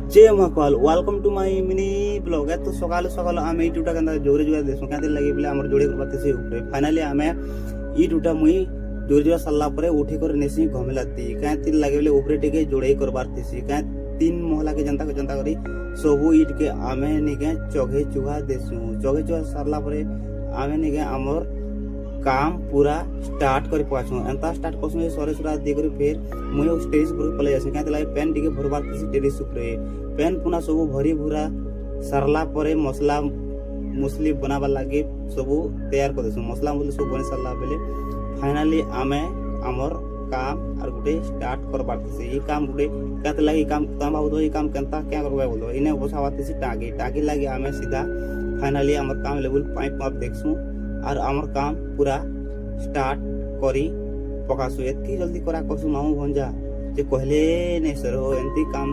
जय Mahakal welcome to my mini blog है। तो सकाल सकाल आम यूट्यूब के जोरे जुआ देसु क्या लगे बोले आम जोड़े करते ऊपर फाइनाली आम यूट्यूबटा मुई जोरे जुआ सरला उठी कर नेसी घमेलाती क्या लगे बोले ऊपर टे जोड़े करबार थी क्या 3 महला के जनता करी सबू ईट के आमे निके चौघे चुहा देसु चौघे चुहा सरला आमे निके आमर काम पूरा स्टार्ट कर पाछू एंता स्टार्ट करसु सरे सुरा दे कर फिर मुई स्टेज पर पले जासु क्या लगे पेन टिके भरबार थी टेरिस ऊपर पेन पुना सब भरी भूरा सरला परे मसला मुसली बनावा लगे सब तैयार कर देसु मसला मुसली सब बने सरला बेले फाइनाली आमे आमर काम और गुटे स्टार्ट करबार थी ये काम गुटे क्या लगे काम तम बाबू ये काम केनता क्या करबा बोलो इने बसावा थी टागी टागी लगे आमे सीधा फाइनाली आमर काम लेवल पाइप पाप देखसु और आमर काम पूरा स्टार्ट करी पकासु एतकी जल्दी करा करसु मामू भंजा जे कहले नहीं सर हो एंती काम